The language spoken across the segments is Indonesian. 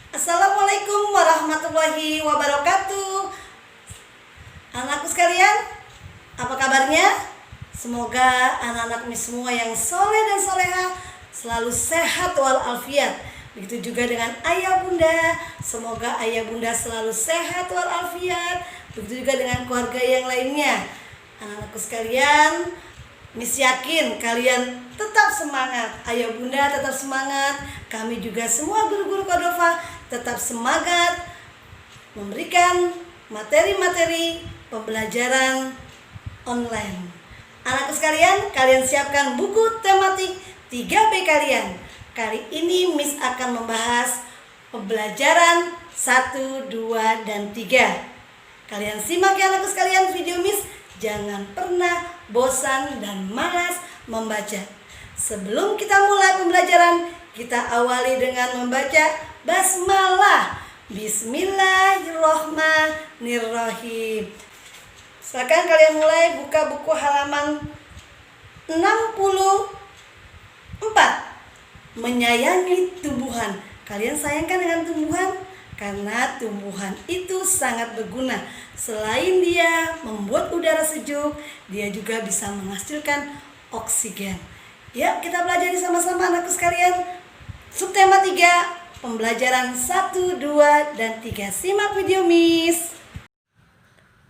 Assalamualaikum warahmatullahi wabarakatuh. Anakku sekalian, apa kabarnya? Semoga anak-anakmu semua yang soleh dan soleha selalu sehat walafiat. Begitu juga dengan ayah bunda, semoga ayah bunda selalu sehat walafiat. Begitu juga dengan keluarga yang lainnya. Anak-anakku sekalian, Miss yakin kalian tetap semangat, ayah bunda tetap semangat, kami juga semua guru-guru Kodova tetap semangat memberikan materi-materi pembelajaran online. Anakku sekalian, kalian siapkan buku tematik 3B kalian. Kali ini Miss akan membahas pembelajaran 1, 2, dan 3. Kalian simak ya anakku sekalian video Miss. Jangan pernah bosan dan malas membaca. Sebelum kita mulai pembelajaran, kita awali dengan membaca basmalah. Bismillahirrohmanirrohim. Silakan kalian mulai buka buku halaman 64. Menyayangi tumbuhan. Kalian sayangkan dengan tumbuhan? Karena tumbuhan itu sangat berguna. Selain dia membuat udara sejuk, dia juga bisa menghasilkan oksigen. Ya, kita belajar sama-sama anakku sekalian. Subtema 3, pembelajaran 1, 2, dan 3. Simak video Miss.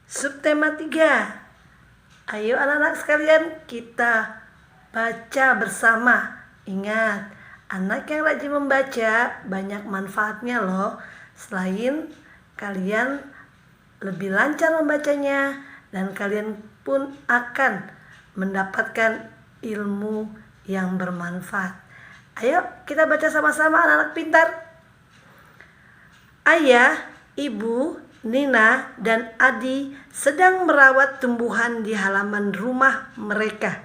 Subtema 3. Ayo anak-anak sekalian, kita baca bersama. Ingat, anak yang rajin membaca banyak manfaatnya loh. Selain kalian lebih lancar membacanya, dan kalian pun akan mendapatkan ilmu yang bermanfaat. Ayo kita baca sama-sama anak-anak pintar. Ayah, ibu, Nina, dan Adi sedang merawat tumbuhan di halaman rumah mereka.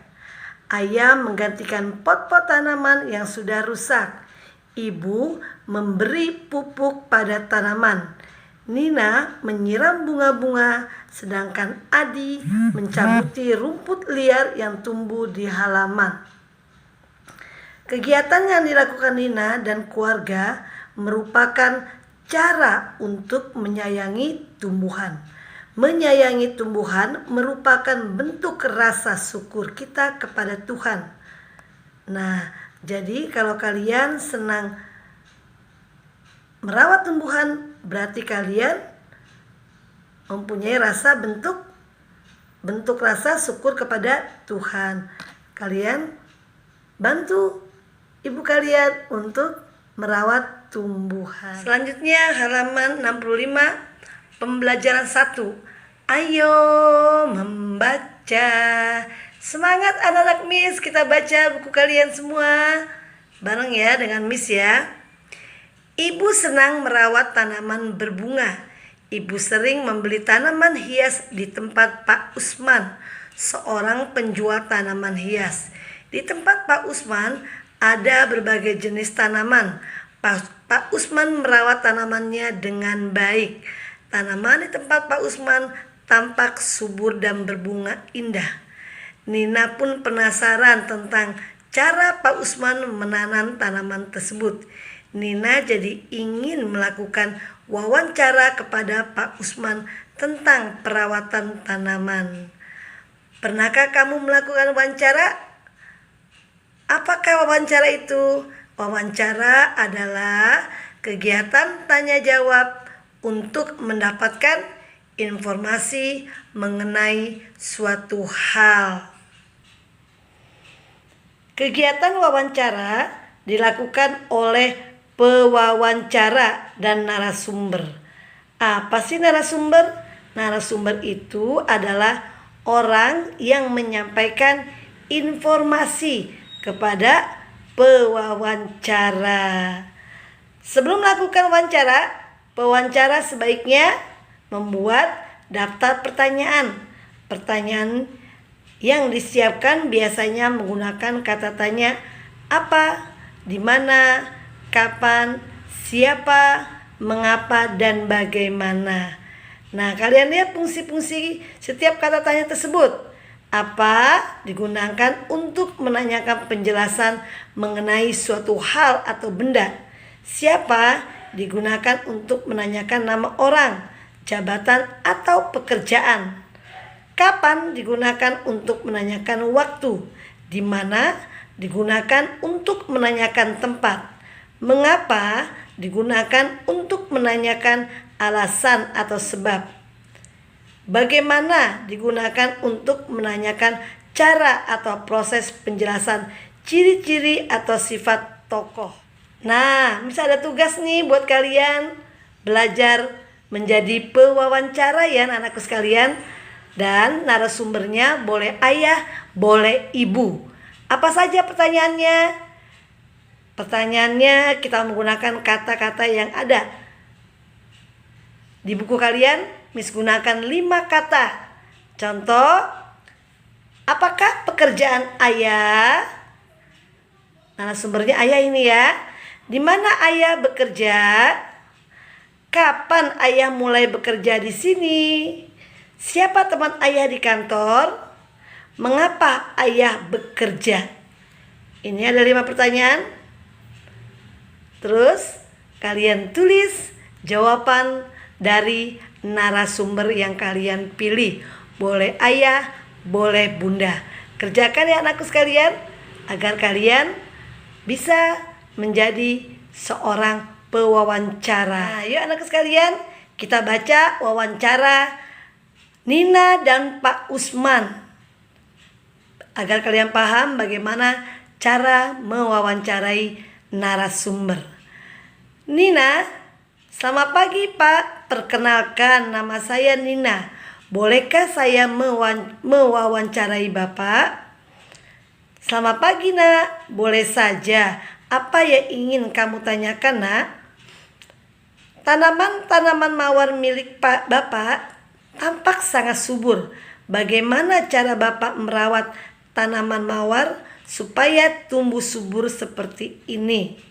Ayah menggantikan pot-pot tanaman yang sudah rusak. Ibu memberi pupuk pada tanaman. Nina menyiram bunga-bunga, sedangkan Adi mencabuti rumput liar yang tumbuh di halaman. Kegiatan yang dilakukan Nina dan keluarga merupakan cara untuk menyayangi tumbuhan. Menyayangi tumbuhan merupakan bentuk rasa syukur kita kepada Tuhan. Nah, jadi kalau kalian senang merawat tumbuhan, berarti kalian mempunyai bentuk rasa syukur kepada Tuhan. Kalian bantu ibu kalian untuk merawat tumbuhan. Selanjutnya halaman 65, pembelajaran 1. Ayo membaca. Semangat anak-anak Miss, kita baca buku kalian semua bareng ya dengan Miss ya. Ibu senang merawat tanaman berbunga. Ibu sering membeli tanaman hias di tempat Pak Usman, seorang penjual tanaman hias. Di tempat Pak Usman ada berbagai jenis tanaman. Pak Usman merawat tanamannya dengan baik. Tanaman di tempat Pak Usman tampak subur dan berbunga indah. Nina pun penasaran tentang cara Pak Usman menanam tanaman tersebut. Nina jadi ingin melakukan wawancara kepada Pak Usman tentang perawatan tanaman. Pernahkah kamu melakukan wawancara? Apakah wawancara itu? Wawancara adalah kegiatan tanya jawab untuk mendapatkan informasi mengenai suatu hal. Kegiatan wawancara dilakukan oleh pewawancara dan narasumber. Apa sih narasumber? Narasumber itu adalah orang yang menyampaikan informasi kepada pewawancara. Sebelum melakukan wawancara, pewawancara sebaiknya membuat daftar pertanyaan. Pertanyaan yang disiapkan biasanya menggunakan kata tanya apa, di mana, kapan, siapa, mengapa, dan bagaimana. Nah, kalian lihat fungsi-fungsi setiap kata tanya tersebut. Apa digunakan untuk menanyakan penjelasan mengenai suatu hal atau benda. Siapa digunakan untuk menanyakan nama orang, jabatan, atau pekerjaan. Kapan digunakan untuk menanyakan waktu. Di mana digunakan untuk menanyakan tempat. Mengapa digunakan untuk menanyakan alasan atau sebab. Bagaimana digunakan untuk menanyakan cara atau proses penjelasan ciri-ciri atau sifat tokoh. Nah, bisa ada tugas nih buat kalian belajar menjadi pewawancara ya anak-anakku sekalian. Dan narasumbernya boleh ayah, boleh ibu. Apa saja pertanyaannya? Pertanyaannya kita menggunakan kata-kata yang ada di buku kalian. Miss gunakan 5 kata. Contoh, apakah pekerjaan ayah? Narasumbernya ayah ini ya. Di mana ayah bekerja? Kapan ayah mulai bekerja di sini? Siapa teman ayah di kantor? Mengapa ayah bekerja? Ini ada 5 pertanyaan. Terus kalian tulis jawaban dari narasumber yang kalian pilih. Boleh ayah, boleh bunda. Kerjakan ya anakku sekalian, agar kalian bisa menjadi seorang pewawancara. Nah, yuk anakku sekalian, kita baca wawancara Nina dan Pak Usman, agar kalian paham bagaimana cara mewawancarai narasumber. Nina, selamat pagi Pak, perkenalkan nama saya Nina. Bolehkah saya mewawancarai Bapak? Selamat pagi nak, boleh saja. Apa yang ingin kamu tanyakan nak? Tanaman mawar milik Bapak tampak sangat subur. Bagaimana cara Bapak merawat tanaman mawar supaya tumbuh subur seperti ini?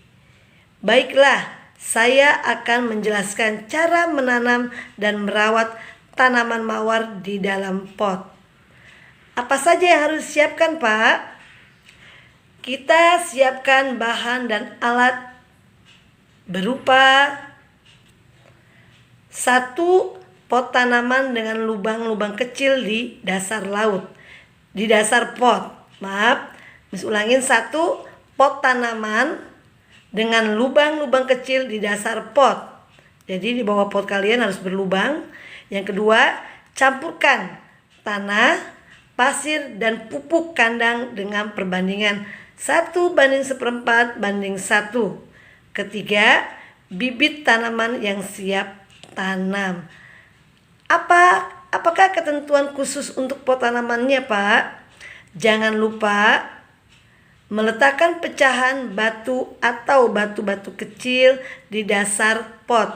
Baiklah, saya akan menjelaskan cara menanam dan merawat tanaman mawar di dalam pot. Apa saja yang harus disiapkan, Pak? Kita siapkan bahan dan alat berupa 1 pot tanaman dengan lubang-lubang kecil di dasar laut, di dasar pot. Maaf, Miss ulangin, 1 pot tanaman dengan lubang-lubang kecil di dasar pot. Jadi di bawah pot kalian harus berlubang. Yang kedua, campurkan tanah, pasir, dan pupuk kandang dengan perbandingan 1:1/1. Ketiga, bibit tanaman yang siap tanam. Apakah ketentuan khusus untuk pot tanamannya, Pak? Jangan lupa meletakkan pecahan batu atau batu-batu kecil di dasar pot.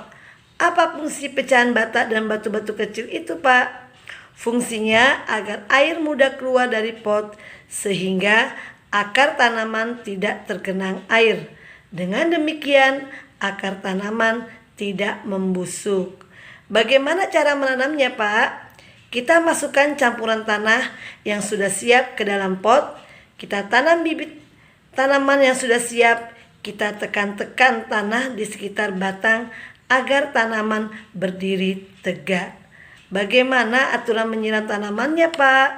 Apa fungsi pecahan bata dan batu-batu kecil itu, Pak? Fungsinya agar air mudah keluar dari pot sehingga akar tanaman tidak tergenang air. Dengan demikian, akar tanaman tidak membusuk. Bagaimana cara menanamnya, Pak? Kita masukkan campuran tanah yang sudah siap ke dalam pot. Kita tanam bibit tanaman yang sudah siap. Kita tekan-tekan tanah di sekitar batang agar tanaman berdiri tegak. Bagaimana aturan menyiram tanamannya, Pak?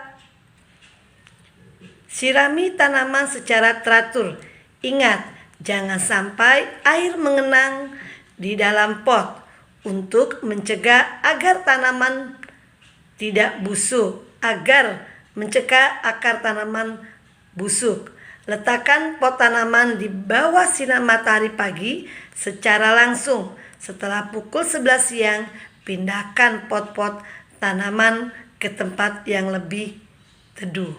Sirami tanaman secara teratur. Ingat, jangan sampai air mengenang di dalam pot untuk mencegah agar tanaman tidak busuk, agar mencegah akar tanaman busuk. Letakkan pot tanaman di bawah sinar matahari pagi secara langsung. Setelah pukul 11 siang, pindahkan pot-pot tanaman ke tempat yang lebih teduh.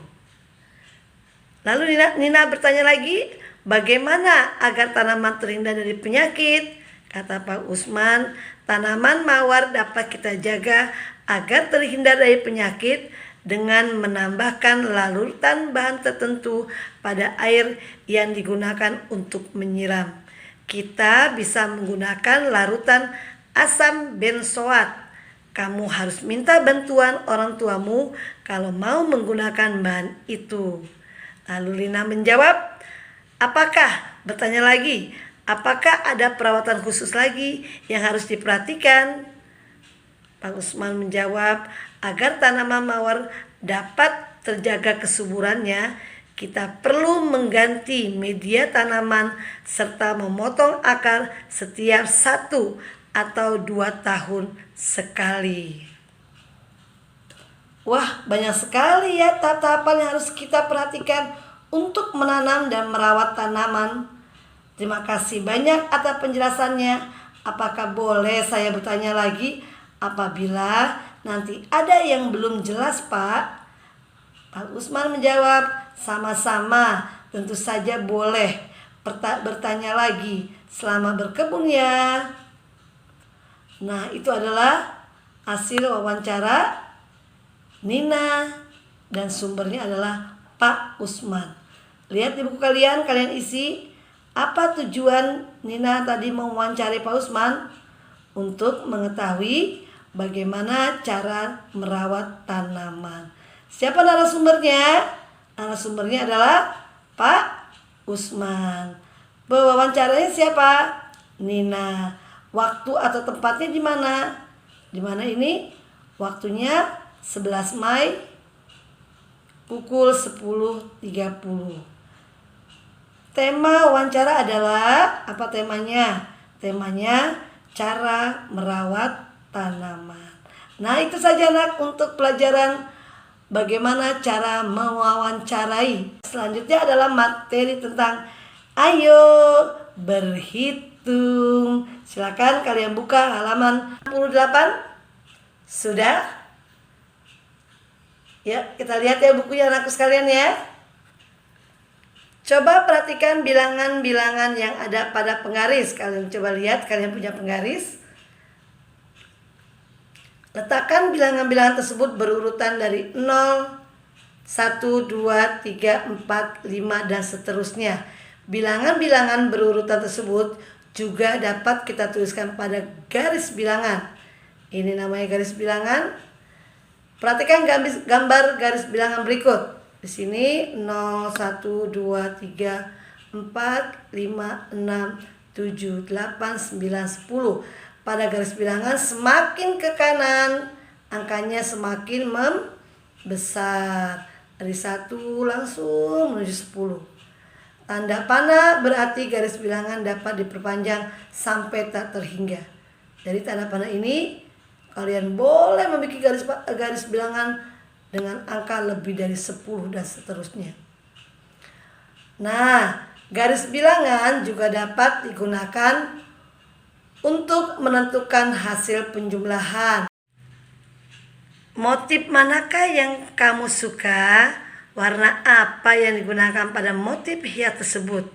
Lalu Nina bertanya lagi, bagaimana agar tanaman terhindar dari penyakit? Kata Pak Usman, tanaman mawar dapat kita jaga agar terhindar dari penyakit dengan menambahkan larutan bahan tertentu pada air yang digunakan untuk menyiram. Kita bisa menggunakan larutan asam benzoat. Kamu harus minta bantuan orang tuamu kalau mau menggunakan bahan itu. Lalu Lina menjawab, bertanya lagi, Apakah ada perawatan khusus lagi yang harus diperhatikan? Pak Usman menjawab, agar tanaman mawar dapat terjaga kesuburannya, kita perlu mengganti media tanaman serta memotong akar setiap 1 atau 2 tahun sekali. Wah, banyak sekali ya tahap-tahapan yang harus kita perhatikan untuk menanam dan merawat tanaman. Terima kasih banyak atas penjelasannya. Apakah boleh saya bertanya lagi apabila nanti ada yang belum jelas, Pak? Pak Usman menjawab, sama-sama, tentu saja boleh bertanya lagi selama berkebun ya. Nah, itu adalah hasil wawancara Nina dan sumbernya adalah Pak Usman. Lihat di buku kalian isi apa tujuan Nina tadi mewawancari Pak Usman? Untuk mengetahui bagaimana cara merawat tanaman. Siapa narasumbernya? Narasumbernya adalah Pak Usman. Pewawancaranya siapa? Nina. Waktu atau tempatnya di mana? Di mana ini? Waktunya 11 Mei pukul 10.30. Tema wawancara adalah apa temanya? Temanya cara merawat tanaman. Nah, itu saja anak untuk pelajaran bagaimana cara mewawancarai. Selanjutnya adalah materi tentang ayo berhitung. Silakan kalian buka halaman 68. Sudah? Ya, kita lihat ya bukunya anakku sekalian ya. Coba perhatikan bilangan-bilangan yang ada pada penggaris. Kalian coba lihat, kalian punya penggaris. Letakkan bilangan-bilangan tersebut berurutan dari 0, 1, 2, 3, 4, 5, dan seterusnya. Bilangan-bilangan berurutan tersebut juga dapat kita tuliskan pada garis bilangan. Ini namanya garis bilangan. Perhatikan gambar garis bilangan berikut. Di sini 0, 1, 2, 3, 4, 5, 6, 7, 8, 9, 10. Pada garis bilangan semakin ke kanan, angkanya semakin membesar. Dari 1 langsung menuju 10. Tanda panah berarti garis bilangan dapat diperpanjang sampai tak terhingga. Dari tanda panah ini, kalian boleh membuat garis bilangan dengan angka lebih dari 10 dan seterusnya. Nah, garis bilangan juga dapat digunakan untuk menentukan hasil penjumlahan. Motif manakah yang kamu suka? Warna apa yang digunakan pada motif hias tersebut?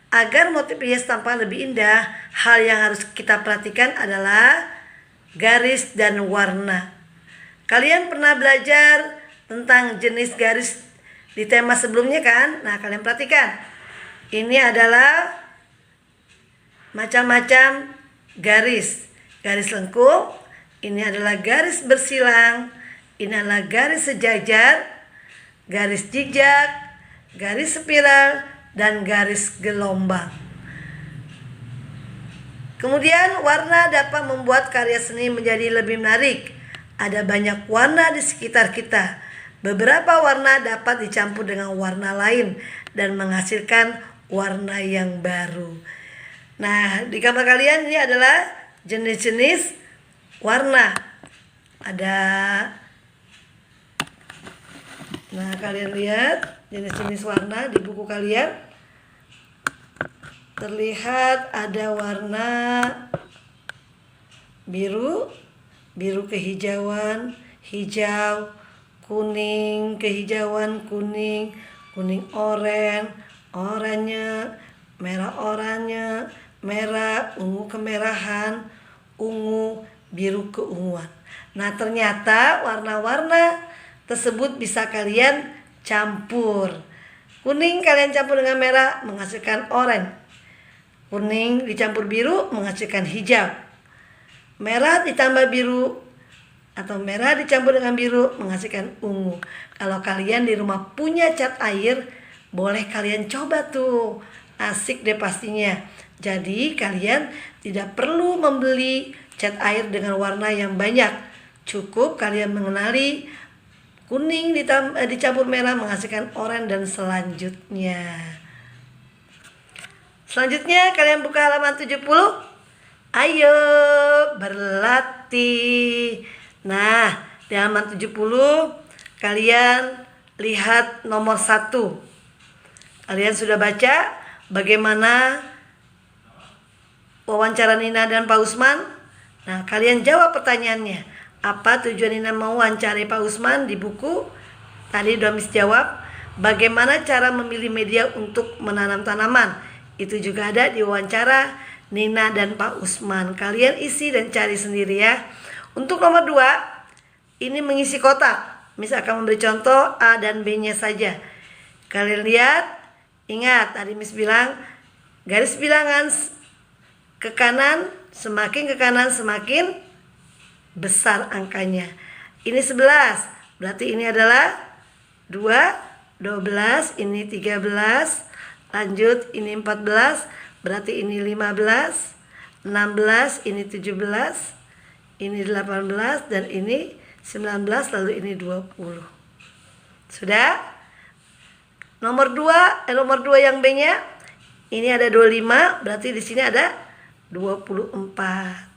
Agar motif hias tampak lebih indah, hal yang harus kita perhatikan adalah garis dan warna. Kalian pernah belajar tentang jenis garis di tema sebelumnya kan? Nah, kalian perhatikan. Ini adalah macam-macam garis. Garis lengkung, ini adalah garis bersilang, ini adalah garis sejajar, garis zigzag, garis spiral, dan garis gelombang. Kemudian warna dapat membuat karya seni menjadi lebih menarik. Ada banyak warna di sekitar kita. Beberapa warna dapat dicampur dengan warna lain dan menghasilkan warna yang baru. Nah, di gambar kalian ini adalah jenis-jenis warna. Nah, kalian lihat jenis-jenis warna di buku kalian. Terlihat ada warna biru, biru kehijauan, hijau, kuning, kehijauan, kuning, kuning oranye, merah oranye, merah, ungu kemerahan, ungu, biru keunguan. Nah, ternyata warna-warna tersebut bisa kalian campur. Kuning kalian campur dengan merah menghasilkan oranye. Kuning dicampur biru menghasilkan hijau. Merah ditambah biru atau merah dicampur dengan biru menghasilkan ungu. Kalau kalian di rumah punya cat air, boleh kalian coba tuh asik deh pastinya. Jadi kalian tidak perlu membeli cat air dengan warna yang banyak. Cukup kalian mengenali kuning dicampur merah menghasilkan oranye dan selanjutnya. Selanjutnya kalian buka halaman 70. Ayo berlatih. Nah, di halaman 70 kalian lihat nomor 1. Kalian sudah baca bagaimana wawancara Nina dan Pak Usman? Nah, kalian jawab pertanyaannya. Apa tujuan Nina mau wawancari Pak Usman di buku? Tadi udah Miss jawab. Bagaimana cara memilih media untuk menanam tanaman? Itu juga ada di wawancara Nina dan Pak Usman. Kalian isi dan cari sendiri ya. Untuk nomor 2, ini mengisi kotak. Miss akan memberi contoh A dan B-nya saja. Kalian lihat, ingat tadi Miss bilang garis bilangan ke kanan, semakin ke kanan semakin besar angkanya. Ini 11, berarti ini adalah 2, 12, ini 13, lanjut ini 14, berarti ini 15, 16, ini 17, ini 18, dan ini 19, lalu ini 20. Sudah? Nomor 2 yang B-nya ini ada 25, berarti di sini ada 24.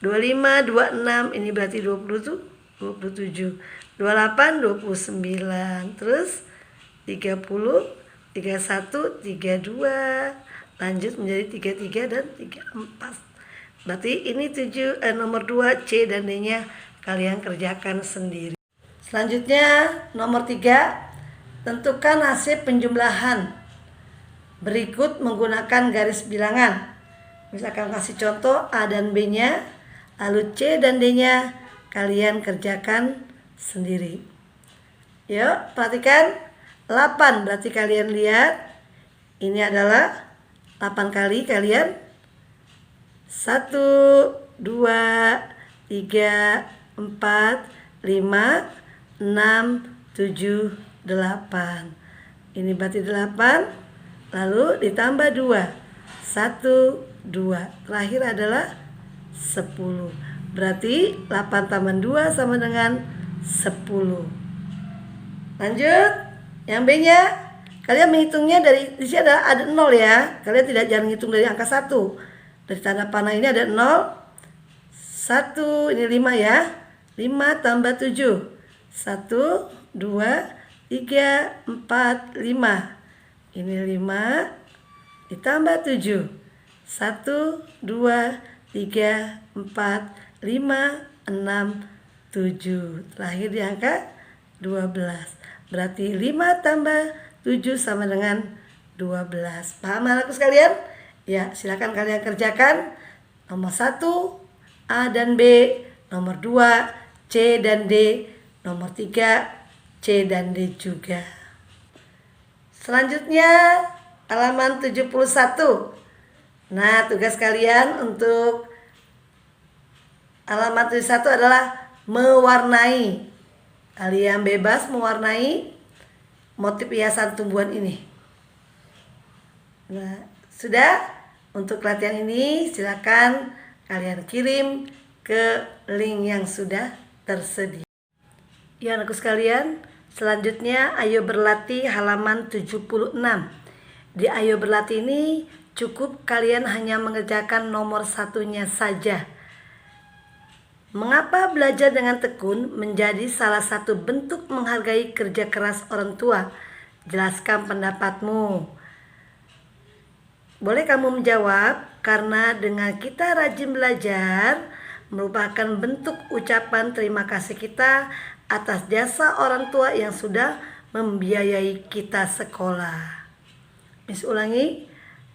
25, 26, ini berarti 27, 28, 29, terus 30, 31, 32, lanjut menjadi 33 dan 34. Berarti ini nomor 2 C dan D-nya kalian kerjakan sendiri. Selanjutnya nomor 3, tentukan hasil penjumlahan berikut menggunakan garis bilangan. Misalkan kasih contoh A dan B-nya, lalu C dan D-nya kalian kerjakan sendiri. Yuk, perhatikan 8, berarti kalian lihat ini adalah 8 kali kalian 1, 2, 3, 4, 5, 6, 7, 8. Ini berarti 8, lalu ditambah 2, 1, 2. Terakhir adalah 10. Berarti 8 tambah 2 sama dengan 10. Lanjut, yang B-nya kalian menghitungnya dari di sini ada 0 ya. Kalian jangan hitung dari angka 1. Dari tanda panah ini ada 0, 1, ini 5 ya. 5 tambah 7. 1, 2, 3, 4, 5. Ini 5 ditambah 7. 1, 2, 3, 4, 5, 6, 7. Terakhir di angka 12. Berarti 5 tambah 7 sama dengan 12. Paham anakku sekalian? Ya, silakan kalian kerjakan. Nomor 1 A dan B, nomor 2 C dan D, nomor 3 C dan D juga. Selanjutnya halaman 71. Nah, tugas kalian untuk halaman 71 adalah mewarnai. Kalian bebas mewarnai motif hiasan tumbuhan ini. Nah, sudah? Untuk latihan ini silakan kalian kirim ke link yang sudah tersedia. Ya anakku sekalian, selanjutnya ayo berlatih halaman 76. Di ayo berlatih ini cukup kalian hanya mengerjakan nomor 1-nya saja. Mengapa belajar dengan tekun menjadi salah satu bentuk menghargai kerja keras orang tua? Jelaskan pendapatmu. Boleh kamu menjawab, karena dengan kita rajin belajar merupakan bentuk ucapan terima kasih kita atas jasa orang tua yang sudah membiayai kita sekolah. Miss ulangi,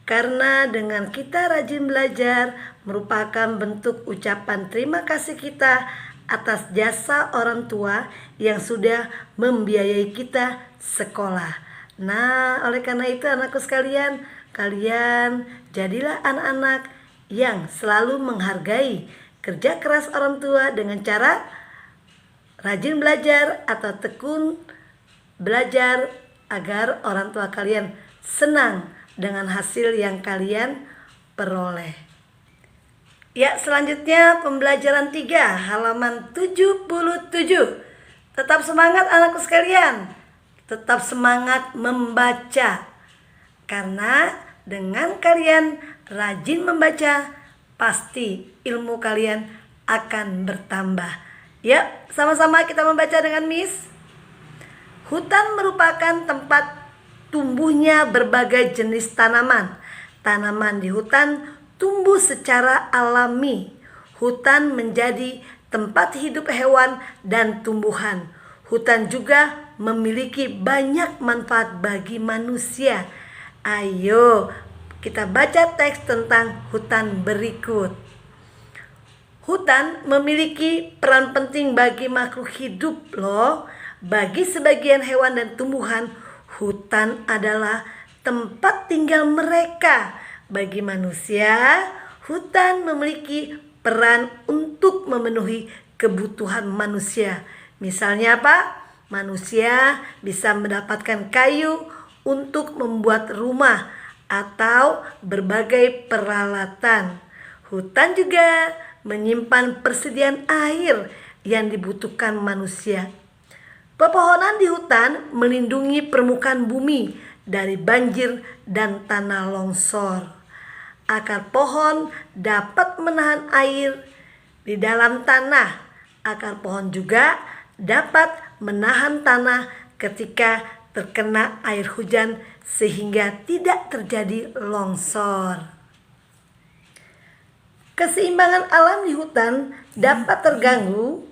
karena dengan kita rajin belajar merupakan bentuk ucapan terima kasih kita atas jasa orang tua yang sudah membiayai kita sekolah. Nah, oleh karena itu anakku sekalian, kalian jadilah anak-anak yang selalu menghargai kerja keras orang tua dengan cara rajin belajar atau tekun belajar agar orang tua kalian senang dengan hasil yang kalian peroleh. Ya, selanjutnya pembelajaran 3 halaman 77. Tetap semangat anakku sekalian. Tetap semangat membaca. Karena dengan kalian rajin membaca, pasti ilmu kalian akan bertambah. Ya, sama-sama kita membaca dengan Miss. Hutan merupakan tempat tumbuhnya berbagai jenis tanaman. Tanaman di hutan tumbuh secara alami. Hutan menjadi tempat hidup hewan dan tumbuhan. Hutan juga memiliki banyak manfaat bagi manusia. Ayo kita baca teks tentang hutan berikut. Hutan memiliki peran penting bagi makhluk hidup loh. Bagi sebagian hewan dan tumbuhan, hutan adalah tempat tinggal mereka. Bagi manusia, hutan memiliki peran untuk memenuhi kebutuhan manusia. Misalnya apa? Manusia bisa mendapatkan kayu untuk membuat rumah atau berbagai peralatan. Hutan juga menyimpan persediaan air yang dibutuhkan manusia. Pepohonan di hutan melindungi permukaan bumi dari banjir dan tanah longsor. Akar pohon dapat menahan air di dalam tanah. Akar pohon juga dapat menahan tanah ketika terkena air hujan sehingga tidak terjadi longsor. Keseimbangan alam di hutan dapat terganggu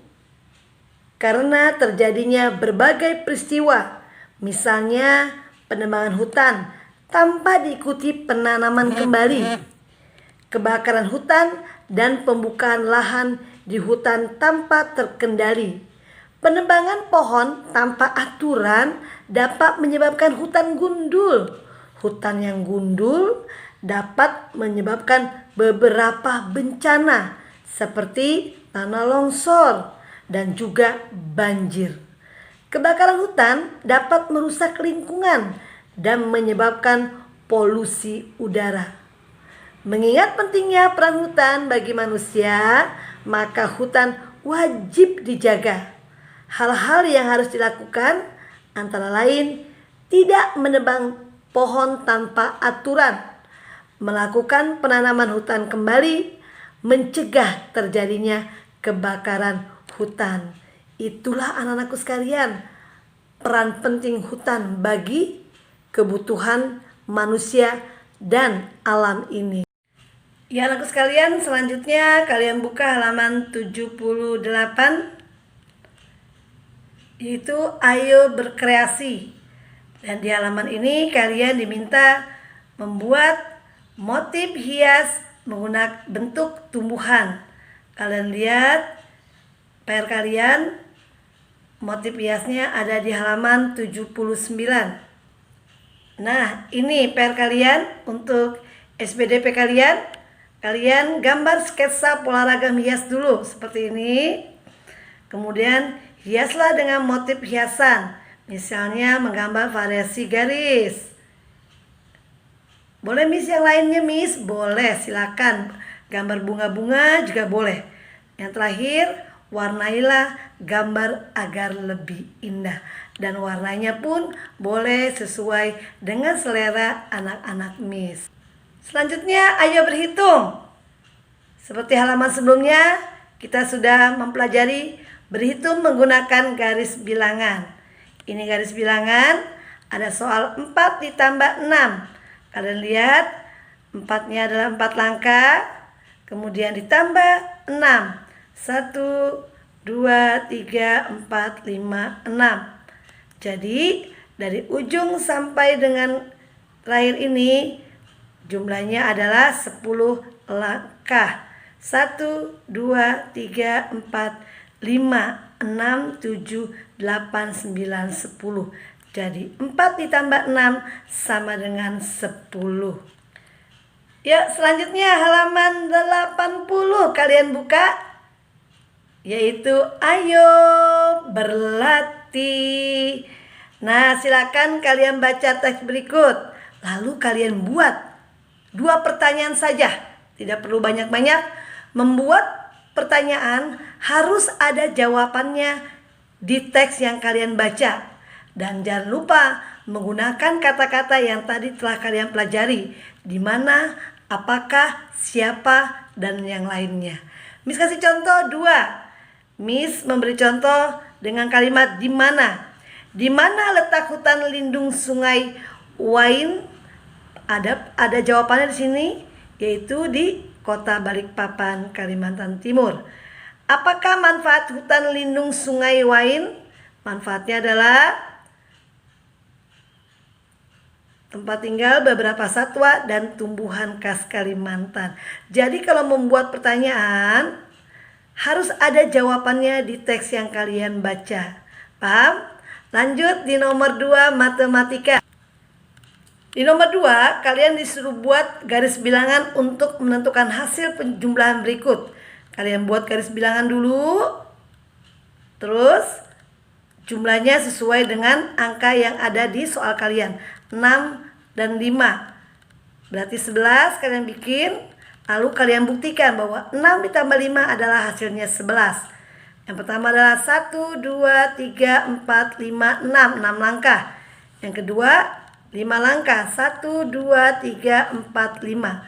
karena terjadinya berbagai peristiwa, misalnya penebangan hutan tanpa diikuti penanaman kembali, kebakaran hutan dan pembukaan lahan di hutan tanpa terkendali. Penebangan pohon tanpa aturan dapat menyebabkan hutan gundul. Hutan yang gundul dapat menyebabkan beberapa bencana seperti tanah longsor dan juga banjir. Kebakaran hutan dapat merusak lingkungan dan menyebabkan polusi udara. Mengingat pentingnya peran hutan bagi manusia, maka hutan wajib dijaga. Hal-hal yang harus dilakukan antara lain tidak menebang pohon tanpa aturan, melakukan penanaman hutan kembali, mencegah terjadinya kebakaran hutan. Itulah anak-anakku sekalian, peran penting hutan bagi kebutuhan manusia dan alam ini. Ya anakku sekalian, selanjutnya kalian buka halaman 78, yaitu ayo berkreasi. Dan di halaman ini kalian diminta membuat motif hias menggunakan bentuk tumbuhan. Kalian lihat PR kalian, motif hiasnya ada di halaman 79. Nah, ini PR kalian untuk SPDP kalian. Kalian gambar sketsa pola ragam hias dulu seperti ini. Kemudian hiaslah dengan motif hiasan. Misalnya menggambar variasi garis. Boleh Miss yang lainnya Miss? Boleh, silakan. Gambar bunga-bunga juga boleh. Yang terakhir, warnailah gambar agar lebih indah. Dan warnanya pun boleh sesuai dengan selera anak-anak Miss. Selanjutnya ayo berhitung. Seperti halaman sebelumnya, kita sudah mempelajari berhitung menggunakan garis bilangan. Ini garis bilangan, ada soal 4 ditambah 6. Kalian lihat, 4-nya adalah 4 langkah, kemudian ditambah 6. 1, 2, 3, 4, 5, 6. Jadi dari ujung sampai dengan terakhir ini jumlahnya adalah 10 langkah. 1, 2, 3, 4, 5, 6, 7, 8, 9, 10. Jadi 4 ditambah 6 sama dengan 10. Ya, selanjutnya halaman 80 kalian buka, yaitu ayo berlatih. Nah, silakan kalian baca teks berikut. Lalu kalian buat 2 pertanyaan saja. Tidak perlu banyak-banyak. Membuat pertanyaan harus ada jawabannya di teks yang kalian baca. Dan jangan lupa menggunakan kata-kata yang tadi telah kalian pelajari. Di mana, apakah, siapa, dan yang lainnya. Miss kasih contoh 2. Miss memberi contoh dengan kalimat di mana. Di mana letak hutan lindung sungai Wain? Ada jawabannya di sini, yaitu di Kota Balikpapan, Kalimantan Timur. Apakah manfaat hutan lindung sungai Wain? Manfaatnya adalah tempat tinggal beberapa satwa dan tumbuhan khas Kalimantan. Jadi kalau membuat pertanyaan harus ada jawabannya di teks yang kalian baca. Paham? Lanjut di nomor 2, matematika. Di nomor 2, kalian disuruh buat garis bilangan untuk menentukan hasil penjumlahan berikut. Kalian buat garis bilangan dulu. Terus jumlahnya sesuai dengan angka yang ada di soal kalian. 6 dan 5. Berarti 11 kalian bikin. Lalu kalian buktikan bahwa 6 ditambah 5 adalah hasilnya 11. Yang pertama adalah 1, 2, 3, 4, 5, 6. 6 langkah. Yang kedua 5 langkah. 1, 2, 3, 4, 5.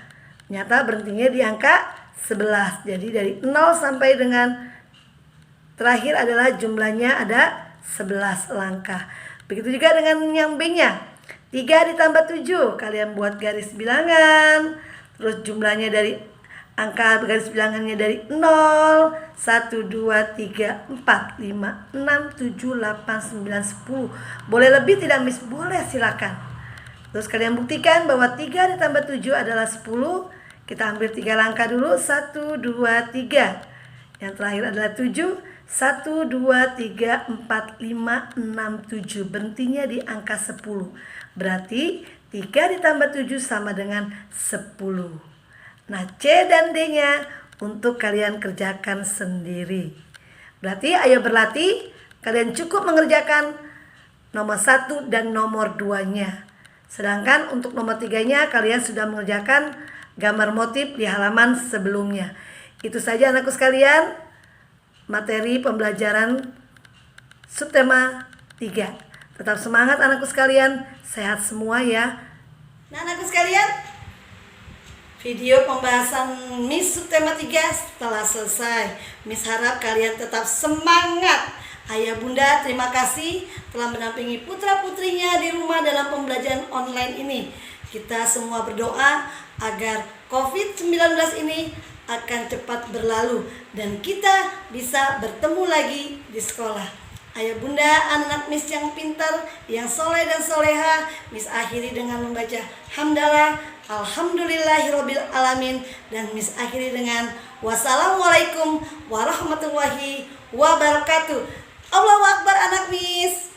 Ternyata berhentinya di angka 11. Jadi dari 0 sampai dengan terakhir adalah jumlahnya ada 11 langkah. Begitu juga dengan yang B-nya. 3 ditambah 7. Kalian buat garis bilangan. Terus jumlahnya dari angka garis bilangannya dari 0, 1, 2, 3, 4, 5, 6, 7, 8, 9, 10. Boleh lebih tidak Miss? Boleh, silakan. Terus kalian buktikan bahwa 3 ditambah 7 adalah 10. Kita ambil 3 langkah dulu. 1, 2, 3. Yang terakhir adalah 7. 1, 2, 3, 4, 5, 6, 7. Berhentinya di angka 10. Berarti 3 ditambah 7 sama dengan 10. Nah, C dan D-nya untuk kalian kerjakan sendiri. Berarti ayo berlatih. Kalian cukup mengerjakan nomor 1 dan nomor 2-nya. Sedangkan untuk nomor 3-nya kalian sudah mengerjakan gambar motif di halaman sebelumnya. Itu saja anakku sekalian, materi pembelajaran subtema 3. Tetap semangat anakku sekalian, sehat semua ya. Nah anakku sekalian, video pembahasan Miss subtema 3 telah selesai. Miss harap kalian tetap semangat. Ayah bunda terima kasih telah mendampingi putra-putrinya di rumah dalam pembelajaran online ini. Kita semua berdoa agar COVID-19 ini akan cepat berlalu dan kita bisa bertemu lagi di sekolah. Ayah bunda, anak Miss yang pintar, yang soleh dan soleha, Miss akhiri dengan membaca hamdalah, alhamdulillahirabbil alamin, dan Miss akhiri dengan wassalamualaikum warahmatullahi wabarakatuh. Allahu Akbar anak Miss.